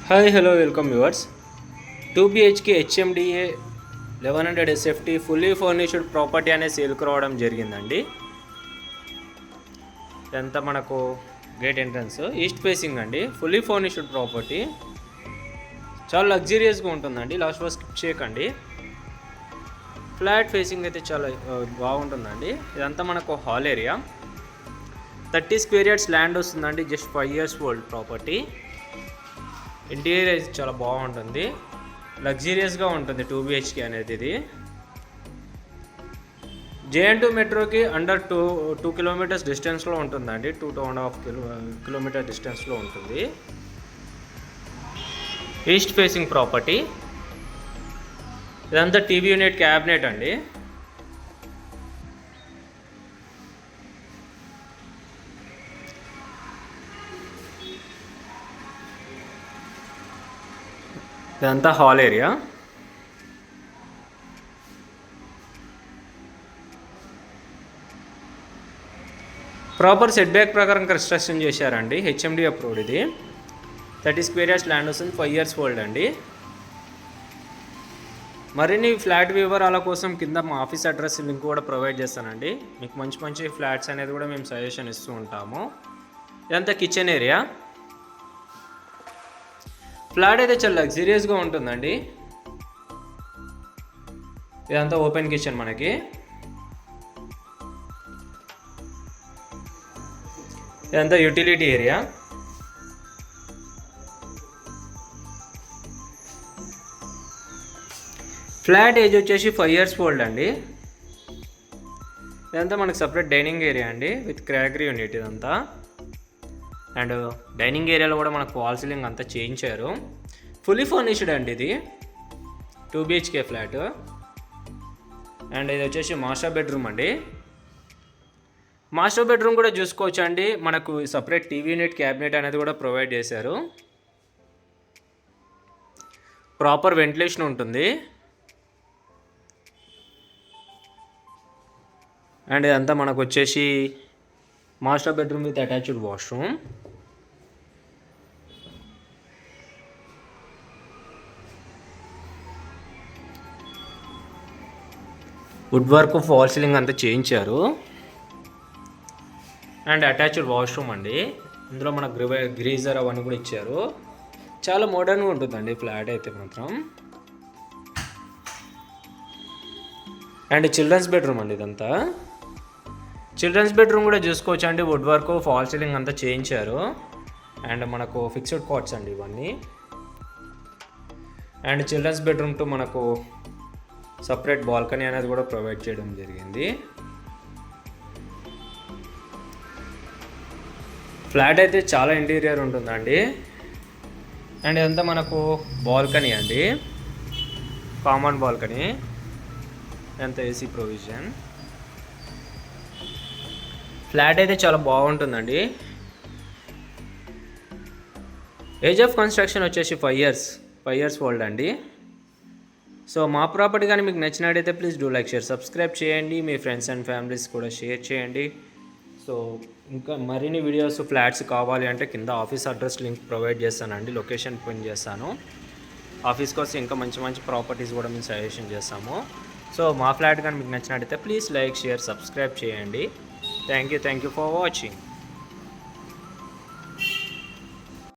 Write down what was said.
Hi hello welcome viewers. 2 BHK HMDA 1100 SFT fully furnished property అనే సేల్కి రావడం జరిగిందండి. ఇదంతా మనకు గేట్ ఎంట్రన్స్ ఈస్ట్ ఫేసింగ్ అండి. ఫుల్లీ ఫర్నిష్డ్ ప్రాపర్టీ చాలా లగ్జరియస్గా ఉంటుందండి. లాస్ట్ వరకు స్కిప్ చేయకండి. ఫ్లాట్ ఫేసింగ్ అయితే చాలా బాగుంటుందండి. ఇదంతా మనకు hall area. 30 square yards land వస్తుందండి. Just 5 years old property. Interior అయితే చాలా బాగుంటుంది, లగ్జరియస్గా ఉంటుంది 2 BHK అనేది. ఇది JN2 మెట్రోకి అండర్ 2 kilometers డిస్టెన్స్లో ఉంటుందండి. 2.5 kilometer డిస్టెన్స్లో ఉంటుంది. East facing property. ఇదంతా టీవీ యూనిట్ క్యాబినెట్ అండి. ఇదంతా hall area. Proper set back ప్రకారం కన్స్ట్రక్షన్ చేశారండి. HMD approved. ఇది 30 స్క్వేర్ యార్డ్స్ ల్యాండ్ వస్తుంది. 5 years ఓల్డ్ అండి. మరిన్ని ఫ్లాట్ వివరాల కోసం కింద మా ఆఫీస్ అడ్రస్ లింక్ కూడా ప్రొవైడ్ చేస్తానండి. మీకు మంచి మంచి ఫ్లాట్స్ అనేది కూడా మేము సజెషన్ ఇస్తూ ఉంటాము. ఇదంతా కిచెన్ ఏరియా. ఫ్లాట్ అయితే చాలా లగ్జరియస్గా ఉంటుందండి. ఇదంతా ఓపెన్ కిచెన్ మనకి. ఇదంతా యూటిలిటీ ఏరియా. ఫ్లాట్ ఏజ్ వచ్చేసి 5 years ఓల్డ్ అండి. ఇదంతా మనకు సపరేట్ డైనింగ్ ఏరియా అండి విత్ క్రాకరీ యూనిట్ ఇదంతా. అండ్ డైనింగ్ ఏరియాలో కూడా మనకు వాల్ సీలింగ్ అంతా చేయించారు. ఫుల్లీ ఫర్నిష్డ్ అండి. ఇది 2 BHK ఫ్లాట్. అండ్ ఇది వచ్చేసి మాస్టర్ బెడ్రూమ్ అండి. మాస్టర్ బెడ్రూమ్ కూడా చూసుకోవచ్చు అండి. మనకు సపరేట్ టీవీ యూనిట్ క్యాబినెట్ అనేది కూడా ప్రొవైడ్ చేశారు. ప్రాపర్ వెంటిలేషన్ ఉంటుంది. అండ్ ఇదంతా మనకు వచ్చేసి master bedroom with attached washroom. Wood work fall ceiling అంతా చేయించారు. అండ్ అటాచ్డ్ వాష్రూమ్ అండి. ఇందులో మనకు గ్రీజర్ అవన్నీ కూడా ఇచ్చారు. చాలా మోడర్న్గా ఉంటుందండి ఫ్లాట్ అయితే మాత్రం. అండ్ చిల్డ్రన్స్ బెడ్రూమ్ అండి ఇదంతా. చిల్డ్రన్స్ బెడ్రూమ్ కూడా చూసుకోవచ్చు అండి. వుడ్ వర్క్ ఫాల్ సీలింగ్ అంతా చేయించారు. అండ్ మనకు ఫిక్స్డ్ కాట్స్ అండి ఇవన్నీ. అండ్ చిల్డ్రన్స్ బెడ్రూమ్ టు మనకు సపరేట్ బాల్కనీ అనేది కూడా ప్రొవైడ్ చేయడం జరిగింది. ఫ్లాట్ అయితే చాలా ఇంటీరియర్ ఉంటుందండి. అండ్ ఇదంతా మనకు బాల్కనీ అండి, కామన్ బాల్కనీ. ఎంత AC ప్రొవిజన్. ఫ్లాట్ అయితే చాలా బాగుంటుందండి. ఏజ్ ఆఫ్ కన్స్ట్రక్షన్ వచ్చేసి 5 years ఓల్డ్ అండి. సో మా ప్రాపర్టీ కానీ మీకు నచ్చినట్టయితే please do like, share, subscribe చేయండి. మీ ఫ్రెండ్స్ అండ్ ఫ్యామిలీస్ కూడా షేర్ చేయండి. సో ఇంకా మరిన్ని వీడియోస్ ఫ్లాట్స్ కావాలి అంటే కింద ఆఫీస్ అడ్రస్ లింక్ ప్రొవైడ్ చేస్తానండి. లొకేషన్ పిన్ చేస్తాను. ఆఫీస్కి వస్తే ఇంకా మంచి మంచి ప్రాపర్టీస్ కూడా మేము సజెషన్ చేస్తాము. సో మా ఫ్లాట్ కానీ మీకు నచ్చినట్టయితే ప్లీజ్ లైక్, షేర్, సబ్స్క్రైబ్ చేయండి. Thank you for watching.